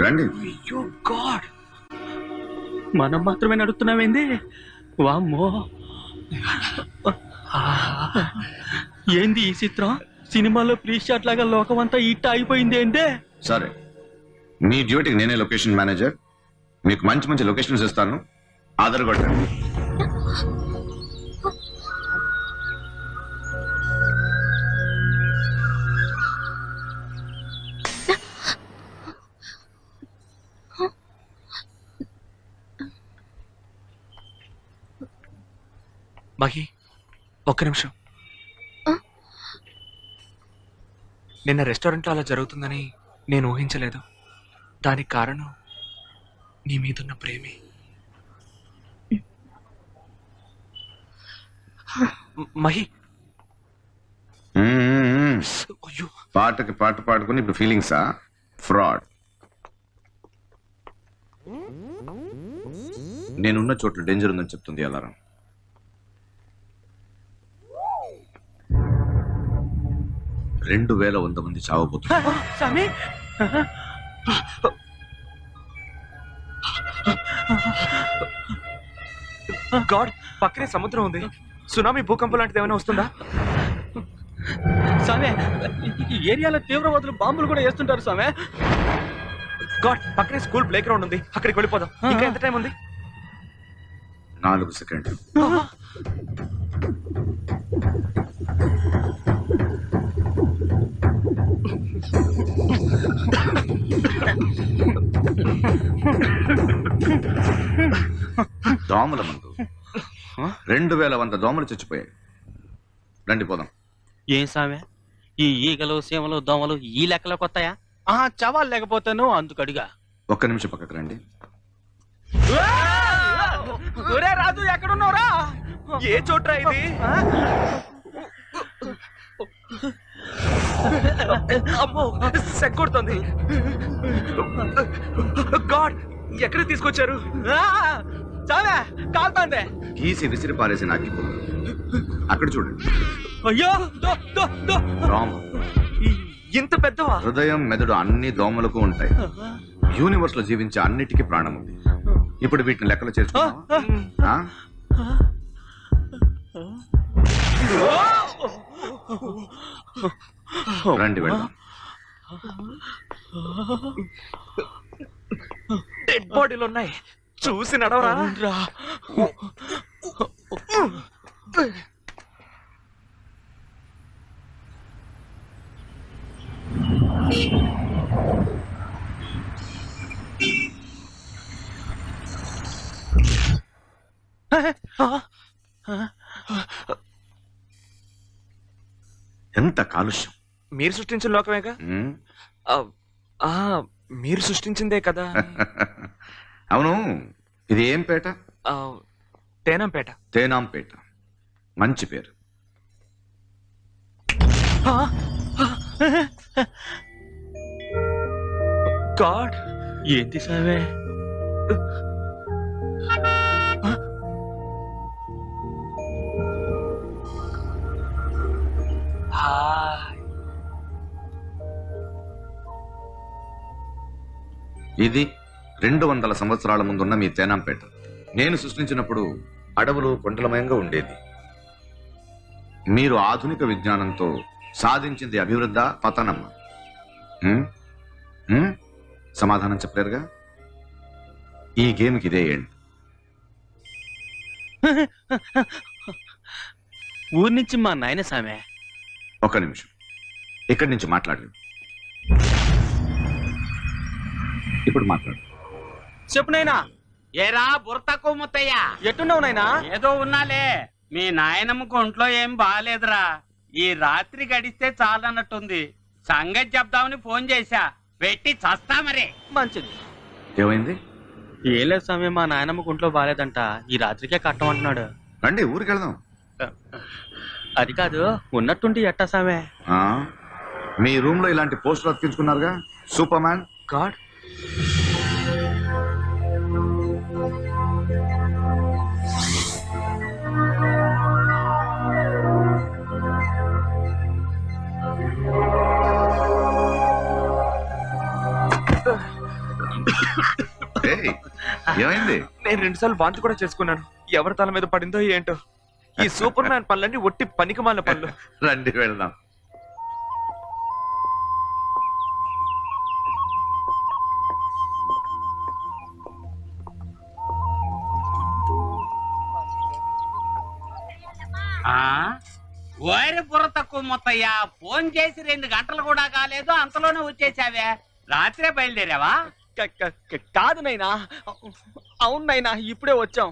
రండి. అయ్యో గాడ్, మనం మాత్రమే నడుస్తున్నామేంది? వామ్మో, ఏంది ఈ చిత్రం? సినిమాలో ప్రీ షాట్ లాగా లోకం అంతా ఇట్ట అయిపోయింది ఏందే? సరే, మీ డ్యూటీకి నేనే లొకేషన్ మేనేజర్. మీకు మంచి మంచి లొకేషన్స్ ఇస్తాను, ఆదరగొట్టండి. మహి, ఒక్క నిమిషం. నిన్న రెస్టారెంట్లో అలా జరుగుతుందని నేను ఊహించలేదు. దానికి కారణం నీ మీదున్న ప్రేమే. మహి, అయ్యో, పాటకి పాట పాడుకుని ఇప్పుడు ఫీలింగ్సా? ఫ్రాడ్. నేనున్న చోట్ల డేంజర్ ఉందని చెప్తుంది అలారం. రెండు 2100 మంది చావబోతున్నారు. స్వామి, గాడ్, పక్కనే సముద్రం ఉంది. సునామీ, భూకంపం లాంటిది ఏమైనా వస్తుందా? స్వామి, ఈ ఏరియాలో తీవ్రవాదులు బాంబులు కూడా వేస్తుంటారు స్వామి. గాడ్, పక్కనే స్కూల్ ప్లే గ్రౌండ్ ఉంది, అక్కడికి వెళ్ళిపోదాం. ఇంకా ఎంత టైం ఉంది? 4 సెకండ్లు. దోమల మందు 2100 దోమలు చచ్చిపోయాయి. రండి పోదాం. ఏం సామె, ఈ ఈగలు సీమలు దోమలు ఈ లెక్కలోకి వస్తాయా? చవాలు లేకపోతాను అందుకు అడిగా. ఒక్క నిమిషం పక్కకు రండి. రాజు, ఎక్కడున్నావురా? ఏ చోట్రా ఇది? అమ్మో, సెక్కొడుతుంది. గాడ్, ఎక్కడ తీసుకొచ్చారు? చాలా కాల్తాందే. గీసి విసిరి పారేసి నాకిపో. అక్కడ చూడండి. అయ్యో, రామ్, ఇంత పెద్దవా? హృదయం, మెదడు అన్ని దోమలకు ఉంటాయి. యూనివర్స్ లో జీవించే అన్నిటికీ ప్రాణం ఉంది. ఇప్పుడు వీటిని లెక్కలు చేర్చుకున్నావా? రండి వెళ్దాం. డెడ్ బాడీలు ఉన్నాయి, చూసి నడవరా? ఎంత కాలుష్యం! మీరు సృష్టించిన లోకమేగా? మీరు సృష్టించిందే కదా. అవును, ఇది ఏం పేట? తేనంపేట. తేనాంపేట, మంచి పేరు. గాడ్, ఏంటి సామే? ఇది 200 సంవత్సరాల ముందున్న మీ తేనాంపేట. నేను సృష్టించినప్పుడు అడవులు కొండలమయంగా ఉండేది. మీరు ఆధునిక విజ్ఞానంతో సాధించింది అభివృద్ధ, పతనమ్మ? సమాధానం చెప్పలేరుగా. ఈ గేమ్కి ఇదే ఎండ్. ఊరి నుంచి మా నాయన సామె. ఒక్క నిమిషం, ఇక్కడి నుంచి మాట్లాడు. ఇప్పుడు మాట్లాడు. చెప్పు నాయనా. ఏరా బుర్తకు ముత్తయ్యా, ఎట్టున్నావు నాయనా? ఏదో ఉన్నాలే. మీ నాయనమ్మకు ఒంట్లో ఏం బాగాలేదురా. ఈ రాత్రి గడిస్తే చాలన్నట్టుంది. సంగతి చెప్దామని ఫోన్ చేశా, పెట్టి చస్తా మరి. మంచిది. ఏమైంది? ఏం లేదు స్వామి, మా నాయనమ్మకు ఒంట్లో బాగాలేదంట, ఈ రాత్రికే కట్టమంటున్నాడు. రండి, ఊరికి వెళ్దాం. అది కాదు, ఉన్నట్టుండి ఎట్టా సామె? మీ రూమ్ లో ఇలాంటి పోస్టులు అతికించుకున్నారుగా, సూపర్ మ్యాన్. గాడ్, ఏయ్, ఏమైంది? నేను 2 సార్లు వాంతి కూడా చేసుకున్నాను. ఎవరి తల మీద పడిందో ఏంటో. ఈ సూపర్ మ్యాన్ పనులన్నీ ఒట్టి పనికిమాలిన పనులు. రండి వెళ్దాం. ఓరి బుర్ర తక్కువ మొత్తయ్యా, ఫోన్ చేసి 2 గంటలు కూడా కాలేదు, అంతలోనే వచ్చేసావే. రాత్రే బయలుదేరావా? కాదు నైనా. అవును నైనా, ఇప్పుడే వచ్చాం.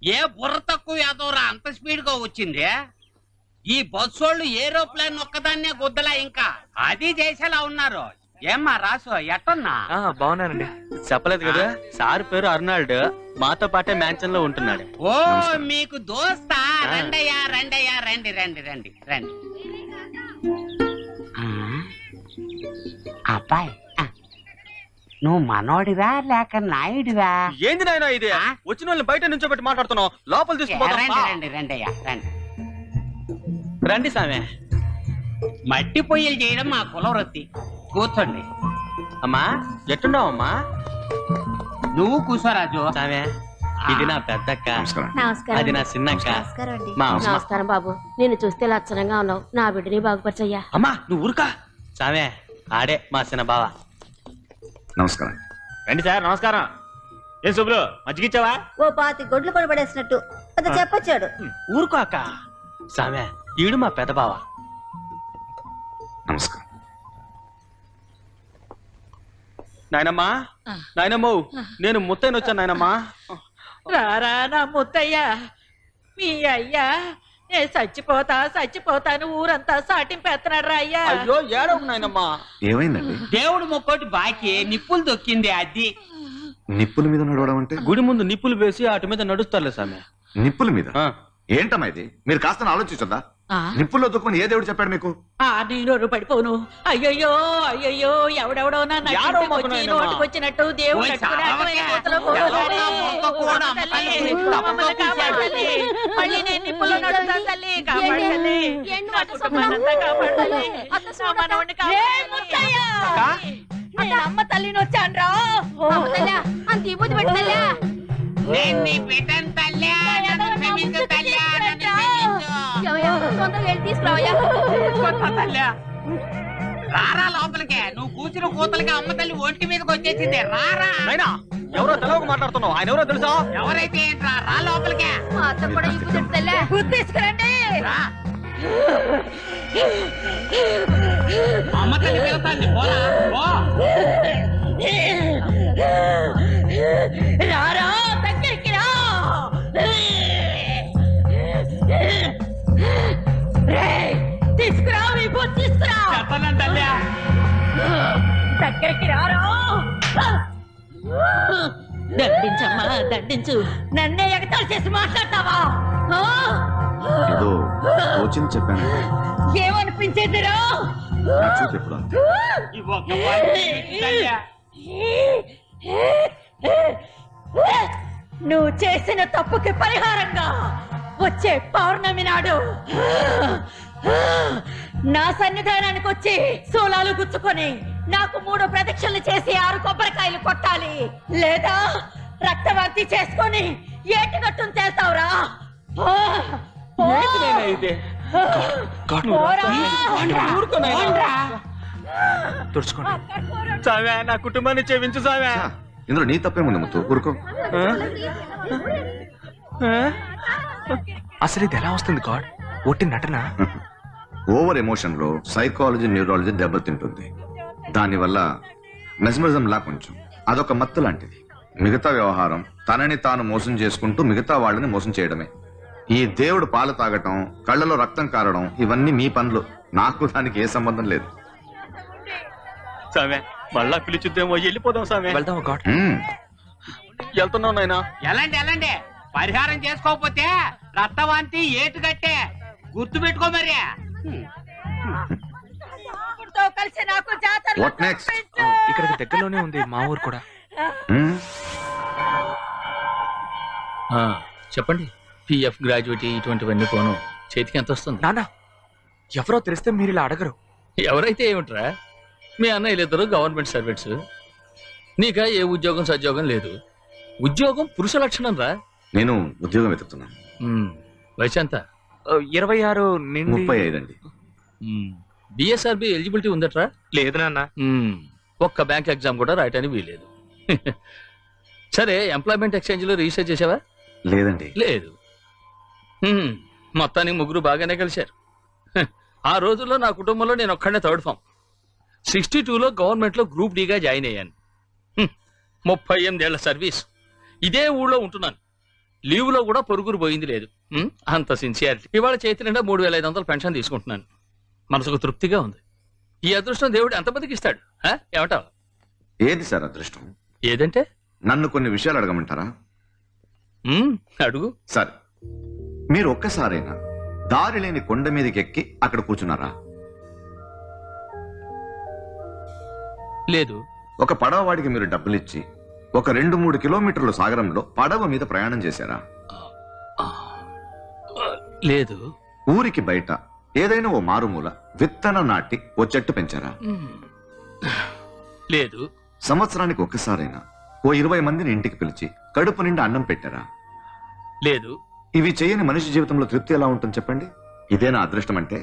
ఏ బుర్ర తక్కువ యాదవరా అంత స్పీడ్ గా వచ్చింది? ఈ బస్సోళ్ళు ఏరోప్లేన్ ఒక్కదాన్నే గుద్దలా, ఇంకా అది చేసేలా ఉన్నారు. ఏమ్మా రాసు, ఎట్టున్నా? బాగున్నానండి. చెప్పలేదు కదా, సార్ పేరు అర్నాల్డ్, మాతో పాటే మ్యాన్షన్ లో ఉంటున్నాడు. ఓ మీకు దోస్తా? రండయ్యా రండయ్యా, రండి రండి రండి రండి. అబ్బాయి, నువ్వు మనోడివా లేక నాయుడివా? ఏంది నాయనా ఇది? వచ్చిన వాళ్ళని బయట నుంచో పెట్టి మాట్లాడుతున్నావు, లోపల తీసుకుపోతాం. రండి రండి రండయ్యా రండి. రండి సామె. మట్టి పొయ్యిలు చేయడం మా కులవృత్తి. కూర్చోండి. అమ్మా ఎట్టున్నావు అమ్మా? నువ్వు కూర్చోరాజు. సామె, ఇది నా పెద్దక్క, నమస్కారం. అది నా చిన్నక్క. మా అమ్మ. నమస్కారం బాబు, నేను చూస్తే లక్షణంగా ఉన్నావు, నా బిడ్డని బాగుపరచయ్యా. అమ్మా నువ్వు ఊరుకా. సామె, ఆడే మా చిన్న బావ. నమస్కారం. రండి సార్, నమస్కారం. ఏం శుభ్రు, మజ్జిగిచ్చావా? ఓ 5 గొడ్లు కూడా పడేసినట్టు అది చెప్పొచ్చాడు. ఊరుకో అక్క. సామె, ఈడు మా పెద్ద బావ. నమస్కారం. నాయనమ్మా, నాయనమ్మో, నేను ముత్తైన వచ్చాను నాయనమ్మా. రారా నా ముత్తయ్య, మీ అయ్యా నేను చచ్చిపోతాను ఊరంతా సాటింపేస్తున్నాడు రా అయ్యా. అయ్యో ఏడవు నాయనమ్మా. ఏమైందండి? దేవుడు మొక్కోటి బాకీ నిప్పులు దొక్కింది. అది నిప్పుల మీద నడవడం అంటే? గుడి ముందు నిప్పులు వేసి వాటి మీద నడుస్తారులే సామె. నిప్పుల మీద? ఏంటమ్మా ఇది? మీరు కాస్త ఆలోచించొద్దా? నిప్పుల్లో దుఃఖమని ఏ దేవుడు చెప్పాడు మీకు? నీరు పడిపోను. అయ్యయ్యో అయ్యయ్యో, ఎవడెవడో నోటికొచ్చినట్టు దేవుడు మళ్ళీ నేను నిప్పుల్లో నడుస్తాను తల్లి. కాపాడాలి, అమ్మ తల్లిని వచ్చాను రా. అంత ఇబ్బంది పెట్టలే. నేను నీ బిడ్డను తల్లి, నన్ను క్షమించు తల్లి, నన్ను క్షమించు. తొందరగా వెళ్ళి తీసుకురావయ్యా. తల్లి రారా లోపలికే. నువ్వు కూర్చుని కూతలకి అమ్మ తల్లి ఒంటి మీదకి వచ్చేసింది. రారా. నాయనా, ఎవరో తెలవక మాట్లాడుతున్నావు. ఆయన ఎవరో తెలుసా? ఎవరైతే ఏంట్రా, రా లోపలికే. మా అత్త కూడా ఇబ్బంది పెట్టలే. తీసుకురండి. రా. అమ్మ తల్లి వెళ్తాంది, పోరా పో. రారా దగ్గరికి రా. తీసుకురా, తీసుకురా. చెప్పనండి తల్లి. దగ్గరికి రారా. దండించమ్మా దండించు. నన్నే ఎగతాళి చేసి మాట్లాడతావా? ఏదో తోచింది చెప్పాను. ఏమనిపించేదిరా? నా చూపు ఎప్పుడు అంతే. ఈ ఒక్క పాయింట్ తల్లి. నువ్వు చేసిన తప్పుకి పరిహారంగా వచ్చే పౌర్ణమి నాడు నా సన్నిధానానికి వచ్చి సోలాలు గుచ్చుకొని నాకు 3 ప్రదక్షిణలు చేసి 6 కొబ్బరికాయలు కొట్టాలి, లేదా రక్తవర్తి చేసుకొని ఏటిగట్టును చేస్తావురా. తుడుచుకోండి సామె, నా కుటుంబాన్ని చేయించు సామె. ఇందులో నీ తప్పేముంది ముత్తు, ఊరుకో. అసలు ఇది ఎలా వస్తుంది గాడ్? ఒట్టి నటన. ఓవర్ ఎమోషన్ లో సైకాలజీ, న్యూరాలజీ దెబ్బతింటుంది. దానివల్ల మెస్మరిజం లా కొంచెం అదొక మత్తు లాంటిది. మిగతా వ్యవహారం తనని తాను మోసం చేసుకుంటూ మిగతా వాళ్ళని మోసం చేయడమే. ఈ దేవుడు పాలు తాగటం, కళ్ళలో రక్తం కారడం, ఇవన్నీ మీ పనులు. నాకు దానికి ఏ సంబంధం లేదు. సామె, మళ్ళా పిలిచుద్దేమో, వెళ్ళిపోదాం సామె. వెళ్దాం గాడ్. వెళ్తున్నాం నాయనా. ఎలాంటి ఎలాంటి పరిహారం చేసుకోకపోతే రక్తవాంతి ఏటు కట్టే గుర్తు పెట్టుకో మరి. కలిసి నాకు జాతర What next? ఇక్కడికి దగ్గరలోనే ఉంది మా ఊరు కూడా. చెప్పండి. పిఎఫ్, గ్రాడ్యుయేటీ ఇటువంటివన్నీ పోను. చేతికి ఎంత వస్తుంది? నానా, ఎవరో తెలిస్తే మీరు ఇలా అడగరు. ఎవరైతే ఏమిట్రా? మీ అన్నయ్యలిద్దరు గవర్నమెంట్ సర్వెంట్స్. నీకా ఏ ఉద్యోగం సద్యోగం లేదు. ఉద్యోగం పురుష లక్షణం రా. నేను ఉద్యోగం వెతుకుతున్నాను. వయసు ఎంత? 26 నుండి 35 అండి. బిఎస్ఆర్బి ఎలిజిబిలిటీ ఉందట్రా? లేదు నాన్న. ఒక్క బ్యాంక్ ఎగ్జామ్ కూడా రాయటానికి వీలేదు. సరే, ఎంప్లాయ్మెంట్ ఎక్స్చేంజ్ లో రిజిస్టర్ చేసావా? లేదండి. లేదు. మొత్తానికి ముగ్గురు బాగానే కలిశారు. ఆ రోజుల్లో నా కుటుంబంలో నేను ఒక్కడే థర్డ్ ఫామ్. 62లో గవర్నమెంట్ లో గ్రూప్ డిగా జాయిన్ అయ్యాను. 38 ఏళ్ల సర్వీస్. ఇదే ఊళ్ళో ఉంటున్నాను. లీవ్ లో కూడా పొరుగురు పోయింది లేదు. అంత సిన్సియారిటీ. ఇవాళ చేతి నిండా 3500 పెన్షన్ తీసుకుంటున్నాను. మనసుకు తృప్తిగా ఉంది. ఈ అదృష్టం దేవుడు ఎంతమందికి ఇస్తాడు? ఏమంటావు? ఏది సార్ అదృష్టం? ఏదంటే నన్ను కొన్ని విషయాలు అడగమంటారా? అడుగు. సరే, మీరు ఒక్కసారైనా దారి లేని కొండ మీదకి ఎక్కి అక్కడ కూర్చున్నారా? లేదు. ఒక పడవవాడికి మీరు డబ్బులిచ్చి ఒక 2-3 కిలోమీటర్ల సాగరంలో పడవ మీద ప్రయాణం చేశారా? లేదు. ఊరికి బయట ఏదైనా ఓ మారుమూల విత్తనం నాటి ఓ చెట్టు పెంచారా? లేదు. సంవత్సరానికి ఒక్కసారైనా ఓ 20 మందిని ఇంటికి పిలిచి కడుపు నిండా అన్నం పెట్టారా? లేదు. ఇవి చేయని మనిషి జీవితంలో తృప్తి ఎలా ఉంటుంది చెప్పండి? ఇదేనా అదృష్టం అంటే?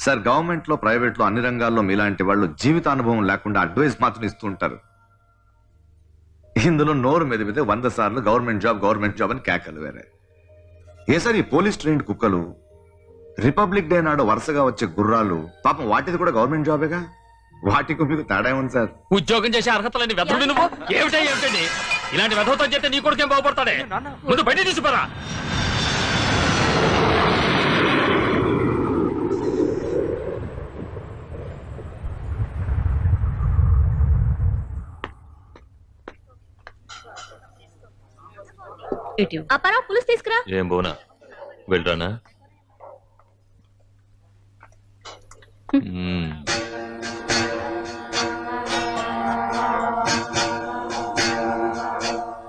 సార్, గవర్నమెంట్ లో ప్రైవేట్ లో అన్ని రంగాల్లో మీలాంటి వాళ్ళు జీవితానుభవం లేకుండా అడ్వైస్ మాత్రం ఇస్తూ ఉంటారు. ఇందులో నోరు మెదిపితే 100 సార్లు గవర్నమెంట్ జాబ్ అని కేకలు వేరే. ఏ సార్, ఈ పోలీస్ ట్రైన్డ్ కుక్కలు, రిపబ్లిక్ డే నాడు వరుసగా వచ్చే గుర్రాలు, పాపం వాటిది కూడా గవర్నమెంట్ జాబేగా. వాటికి మీకు తేడా ఉంది సార్. ఉద్యోగం చేసే అర్హత లేని వెధవుడి నువ్వు. ఏమిటండి ఇలాంటి వెధవతో చెప్తే నీ కొడుకేం బాగుపడతాడే? ముందు బయట తీసుకురా. అప్పారావు, పులుసు తీసుకురా. ఏం బోనా, వెళ్ళరానా?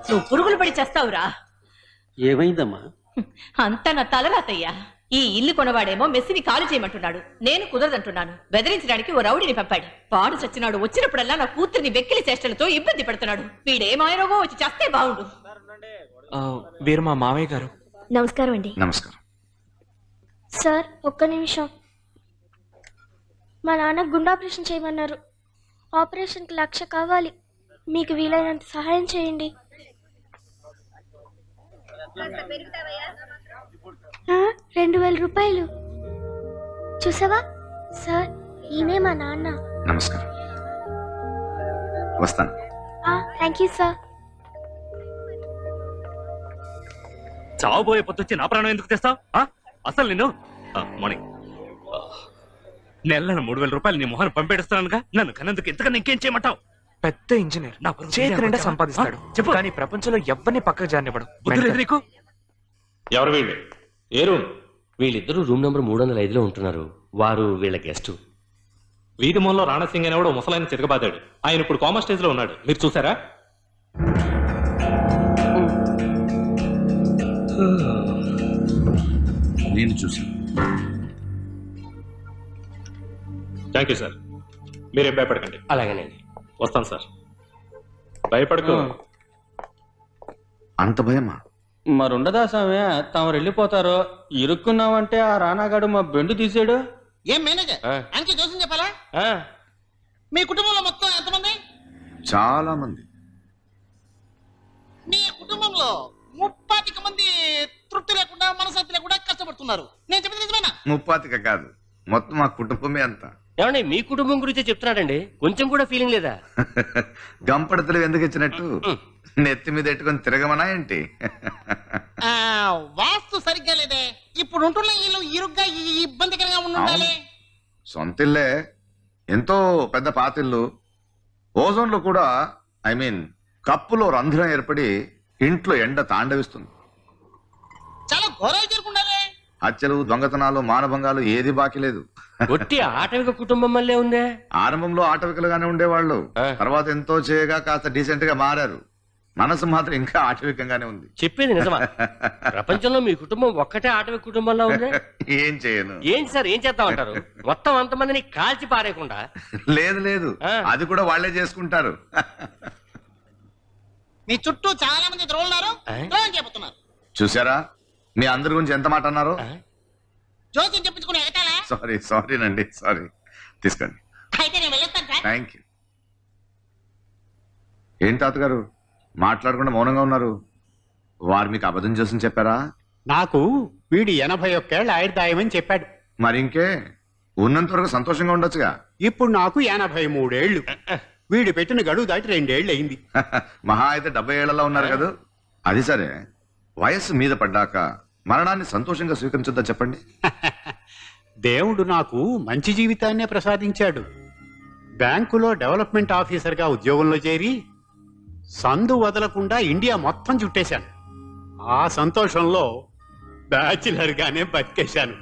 నువ్వు పురుగులు పడి చేస్తావురా. ఏమైందమ్మా? అంతా నా తలరాతయ్యా. ఈ ఇల్లు కొనవాడేమో మెస్సిని ఖాళీ చేయమంటున్నాడు. నేను కుదరదంటున్నాను. బెదిరించడానికి ఓ రౌడీని పంపాడు. పాడు చచ్చినాడు. వచ్చినప్పుడల్లా నా కూతుర్ని వెక్కిలి చేష్టలతో ఇబ్బంది పెడుతున్నాడు. వీడేమాయరోగో వచ్చి చేస్తే బాగుండు. వీరు మా మామయ్య గారు. నమస్కారం అండి. నమస్కారం సార్, ఒక్క నిమిషం. మా నాన్న గుండె ఆపరేషన్ చేయమన్నారు. ఆపరేషన్కి 1,00,000 కావాలి. మీకు వీలైనంత సహాయం చేయండి. 2,000 రూపాయలు. చూసావా సార్, ఈయనే మా నాన్న. నమస్కారం. వస్తాను. Thank you sir. చావబోయే పొద్దుచ్చి నా ప్రాణం ఎందుకు తెస్తావు? అసలు నేను మార్నింగ్ నెల 3,000 రూపాయలు నీ మొహాన్ని పంపేడుస్తున్నానుగా. నన్ను కన్నందుకు ఇంతకన్నా ఇంకేం చేయమంటావు? పెద్ద ఇంజనీర్, చేతి నిండా సంపాదిస్తాడు. చెప్పు. కానీ ప్రపంచంలో ఎవరిని పక్కకు జారినివ్వడు. బుద్ధి లేదు నీకు? ఎవరు వీళ్ళు? ఏ రూమ్? వీళ్ళిద్దరూ రూమ్ నెంబర్ 305లో ఉంటున్నారు. వారు వీళ్ళ గెస్ట్. వీధి మూలలో రాణాసింగ్ అనేవాడు ముసలాయన చితకబాదాడు. ఆయన ఇప్పుడు కామా స్టేజ్ లో ఉన్నాడు. మీరు చూసారా? నేను చూసాను. Thank you sir. మీరేం భయపడకండి. అలాగేనండి. వస్తాను సార్. భయపడకు. అంత భయమా? మరుండదా స్వామి, తాము వెళ్ళిపోతారో ఇరుక్కున్నామంటే ఆ రానాగాడు మా బెండు తీసాడు. ఏం మేనేజర్ ఆయనకి జోసం చెప్పాలా? మీ కుటుంబంలో మొత్తం ఎంతమంది? చాలా మంది. మీ కుటుంబంలో 30 మంది తృప్తి లేకుండా మనశ్శాంతి లేకుండా కష్టపడుతున్నారు. నేను చెప్పింది నిజమేనా? 30 కాదు, మొత్తం మా కుటుంబమే అంతా. ఏమండి, మీ కుటుంబం గురించి చెప్తున్నాడండి. కొంచెం కూడా ఫీలింగ్ లేదా? గంపడతలు ఎందుకు ఇచ్చినట్టు నెత్తి మీద ఎట్టుకొని తిరగమనా ఏంటి? వాస్తు సరిగ్గా లేదే. ఇప్పుడు ఉంటున్న ఇల్లు ఇరుగ్గా ఇబ్బందికరంగా ఉండాలి. సొంత ఇల్లే, ఎంతో పెద్ద పాతిల్లు. ఓజోన్ లో కూడా కప్పులో రంధ్రం ఏర్పడి ఇంట్లో ఎండ తాండవిస్తుంది. చాలా ఘోరాలు జరుగుండాలి. హత్యలు, దొంగతనాలు, మానభంగాలు ఏది బాకీ లేదు. ఒట్టి ఆటవిక కుటుంబం వల్లే ఉందే. ఆరంభంలో ఆటవికలుగానే ఉండేవాళ్ళు, తర్వాత ఎంతో చేయగా కాస్త డీసెంట్ గా మారారు. మనసు మాత్రం ఇంకా ఆటవికంగానే ఉంది. చెప్పేది నిజమా? ప్రపంచంలో మీ కుటుంబం ఒక్కటే ఆటవిక కుటుంబంలో ఉంది. ఏం చేయను. ఏంటి సార్, ఏం చేద్దామంటారు? మొత్తం అంతమందిని కాల్చి పారేయకుండా? లేదు లేదు, అది కూడా వాళ్ళే చేసుకుంటారు. మీ చుట్టూ చాలా మంది ద్రోణున్నారు, ద్రోహం చెబుతున్నారు. చూసారా మీ అందరి గురించి ఎంత మాట అన్నారు? జోక్యం చెప్పించుకుని ఎగతాలా? సారీనండి, సారీ. తీసుకోండి. అయితే నేను వెళ్ళొస్తాను సార్. Thank you. ఏం తాతగారు మాట్లాడకుండా మౌనంగా ఉన్నారు? వారు మీకు అబద్ధం చేసి చెప్పారా? నాకు వీడి 81 ఆయుర్దాయమని చెప్పాడు. మరి ఇంకే ఉన్నంత వరకు సంతోషంగా ఉండొచ్చుగా. ఇప్పుడు నాకు 83 వీడు పెట్టిన గడువు దాటి 2 ఏళ్ళు అయింది. మహా అయితే 70 ఏళ్లలో ఉన్నారు కదా. అది సరే, వయస్సు మీద పడ్డాక మరణాన్ని సంతోషంగా స్వీకరించొద్దా చెప్పండి. దేవుడు నాకు మంచి జీవితాన్నే ప్రసాదించాడు. బ్యాంకులో డెవలప్మెంట్ ఆఫీసర్గా ఉద్యోగంలో చేరి సందు వదలకుండా ఇండియా మొత్తం చుట్టేశాను. ఆ సంతోషంలో బ్యాచిలర్ గానే బతికేశాను.